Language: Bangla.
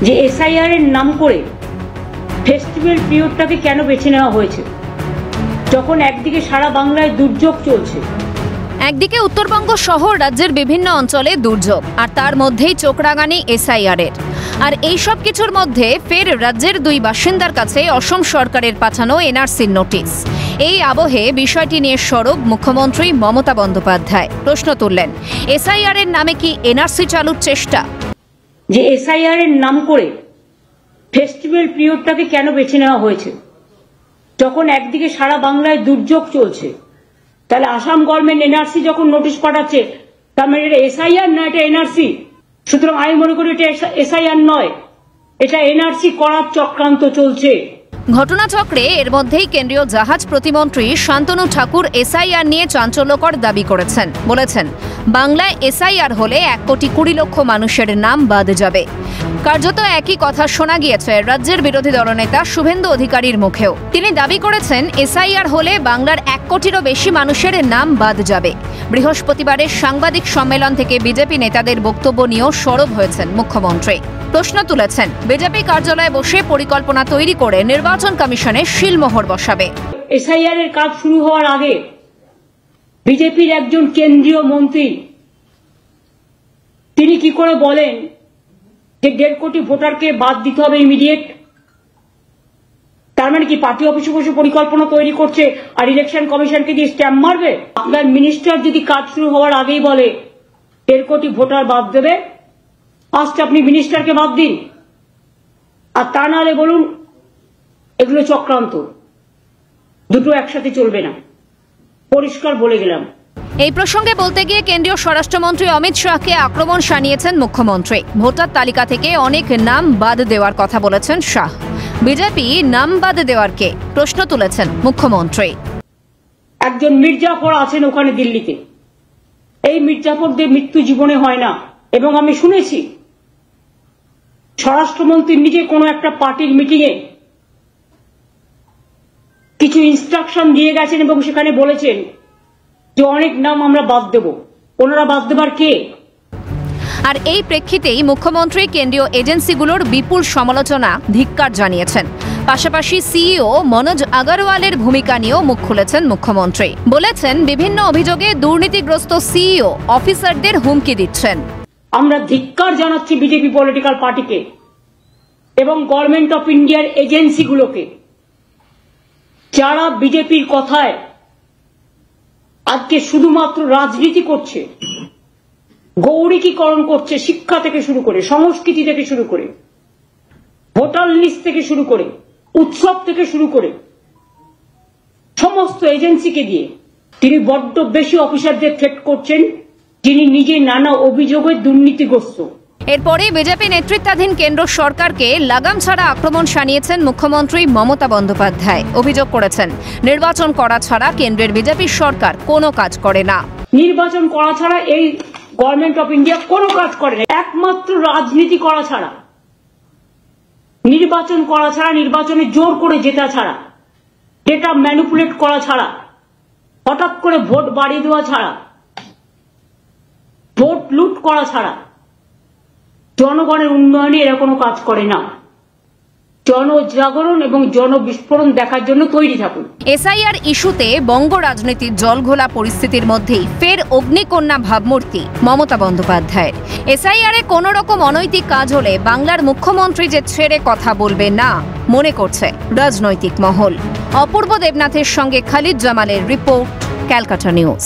যে এসআইআর এর নাম করে ফেস্টিভ্যাল পিরিয়ডটাকে কেন বেছে নেওয়া হয়েছে, যখন একদিকে সারা বাংলায় দুর্যোগ চলছে। একদিকে উত্তরবঙ্গ সহ রাজ্যের বিভিন্ন অঞ্চলে দুর্যোগ, আর তার মধ্যেই চোখরাঙানি এসআইআর এর। আর এই সব কিছুর মধ্যে ফের রাজ্যের দুই বাসিন্দার কাছে অসম সরকারের পাঠানো এনআরসির নোটিশ। এই আবহে বিষয়টি নিয়ে সরব মুখ্যমন্ত্রী মমতা বন্দ্যোপাধ্যায়। প্রশ্ন তুললেন, এসআইআর এর নামে কি এনআরসি চালুর চেষ্টা? যে এসআইআর এর নাম করে ফেস্টিভ্যাল পিরিয়ডটাকে কেন বেছে নেওয়া হয়েছে, যখন একদিকে সারা বাংলায় দুর্যোগ চলছে। তাহলে আসাম গভর্নমেন্ট এনআরসি যখন নোটিশ পাঠাচ্ছে, তার মানে এটা এসআইআর না, এটা এনআরসি। সুতরাং আমি মনে করি এটা এসআইআর নয়, এটা এনআরসি করার চক্রান্ত চলছে। ঘটনাচক্রে এর মধ্যেই কেন্দ্রীয় জাহাজ প্রতিমন্ত্রী শান্তনু ঠাকুর এসআইআর নিয়ে চাঞ্চল্যকর দাবি করেছেন। বলেছেন, বাংলায় এসআইআর হলে 1,20,00,000 মানুষের নাম বাদ যাবে। কার্যত একই কথা শোনা গিয়েছে রাজ্যের বিরোধী দলনেতা শুভেন্দু অধিকারীর মুখেও। তিনি দাবি করেছেন, এসআইআর হলে বাংলার 1 কোটিরও বেশি মানুষের নাম বাদ যাবে। বৃহস্পতিবারের সাংবাদিক সম্মেলন থেকে বিজেপি নেতাদের বক্তব্য নিয়েও সরব হয়েছেন মুখ্যমন্ত্রী। প্রশ্ন তুলেছেন, বিজেপি কার্যালয়ে বসে পরিকল্পনা তৈরি করে নির্বাচন কমিশনে শিলমোহর বসাবে। এসআইআর এর কাজ শুরু হওয়ার আগে বিজেপির একজন কেন্দ্রীয় মন্ত্রী তিনি কি করে বলেন যে 1.5 কোটি ভোটারকে বাদ দিতে হবে ইমিডিয়েট? তার মানে কি পার্টি অফিসে বসে পরিকল্পনা তৈরি করছে আর ইলেকশন কমিশনকে দিয়ে স্ট্যাম্প মারবে? আপনার মিনিস্টার যদি কাজ শুরু হওয়ার আগেই বলে 1.5 কোটি ভোটার বাদ দেবে, ফার্স্ট আপনি মিনিস্টারকে বাদ দিন, আর তা নাহলে বলুন এগুলো চক্রান্ত। দুটো একসাথে চলবে না, পরিষ্কার বলে গেলাম। এই প্রসঙ্গে বলতে গিয়ে কেন্দ্রীয় স্বরাষ্ট্রমন্ত্রী অমিত শাহকে আক্রমণ শানিয়েছেন মুখ্যমন্ত্রী। ভোটার তালিকা থেকে অনেক নাম বাদ দেওয়ার কথা বলেছেন শাহ। বিজেপি নাম বাদ দেওয়ার কে প্রশ্ন তুলেছেন মুখ্যমন্ত্রী। একজন মির্জাফর আছেন ওখানে দিল্লিতে, এই মির্জাফরদের মৃত্যু জীবনে হয় না। এবং আমি শুনেছি স্বরাষ্ট্রমন্ত্রী নিজে কোনো একটা পার্টির মিটিংয়ে কিছু ইনস্ট্রাকশন দিয়ে গেছেন এবং সেখানে বলেছেন যে অনেক নাম আমরা বাদ দেব। ওনারা বাদ দেবার কে? আর এই প্রেক্ষিতেই মুখ্যমন্ত্রী কেন্দ্রীয় এজেন্সিগুলোর বিপুল সমালোচনা, ধিক্কার জানিয়েছেন। পাশাপাশি সিইও মনোজ আগরওয়ালের ভূমিকা নিয়েও মুখ খুলেছেন মুখ্যমন্ত্রী। বলেছেন, বিভিন্ন অভিযোগে দুর্নীতিগ্রস্ত সিইও অফিসারদের হুমকি দিচ্ছেন। আমরা ধিক্কার জানাচ্ছি বিজেপি পলিটিক্যাল পার্টিকে এবং গভর্নমেন্ট অফ ইন্ডিয়ার এজেন্সিগুলোকে, যারা বিজেপির কথায় আজকে শুধুমাত্র রাজনীতি করছে, গৌরীকীকরণ করছে, শিক্ষা থেকে শুরু করে, সংস্কৃতি থেকে শুরু করে, ভোটার লিস্ট থেকে শুরু করে, উৎসব থেকে শুরু করে সমস্ত এজেন্সিকে দিয়ে তিনি বড্ড বেশি অফিসারদের থ্রেট করছেন, যিনি নিজে নানা অভিযোগে দুর্নীতিগ্রস্ত। এরপরে বিজেপি নেতৃত্বাধীন কেন্দ্র সরকারকে লাগাম ছাড়া আক্রমণ শানিয়েছেন মুখ্যমন্ত্রী মমতা বন্দ্যোপাধ্যায়। অভিযোগ করেছেন, নির্বাচন করা ছাড়া কেন্দ্রের বিজেপি সরকার কোনো কাজ করে না। নির্বাচন করা ছাড়া এই গভর্নমেন্ট অফ ইন্ডিয়া কোনো কাজ করে না, একমাত্র রাজনীতি করা ছাড়া, নির্বাচন করা ছাড়া, নির্বাচনে জোর করে জেতা ছাড়া, ডেটা ম্যানিপুলেট করা ছাড়া, হঠাৎ করে ভোট বাড়িয়ে দেওয়া ছাড়া, ভোট লুট করা ছাড়া জনগণের উন্নয়নে এরা কোনো কাজ করে না। জনজাগরণ এবং জনবিস্ফোরণ দেখার জন্য তৈরি থাকুন। এসআইআর ইস্যুতে বঙ্গ রাজনীতির জলঘোলা পরিস্থিতির মধ্যেই ফের অগ্নিকন্যা ভাবমূর্তি মমতা বন্দ্যোপাধ্যায়ের। এসআইআর এ কোনো রকম অনৈতিক কাজ হলে বাংলার মুখ্যমন্ত্রী যে ছেড়ে কথা বলবে না মনে করছে রাজনৈতিক মহল। অপূর্ব দেবনাথের সঙ্গে খালিদ জামালের রিপোর্ট, ক্যালকাটা নিউজ।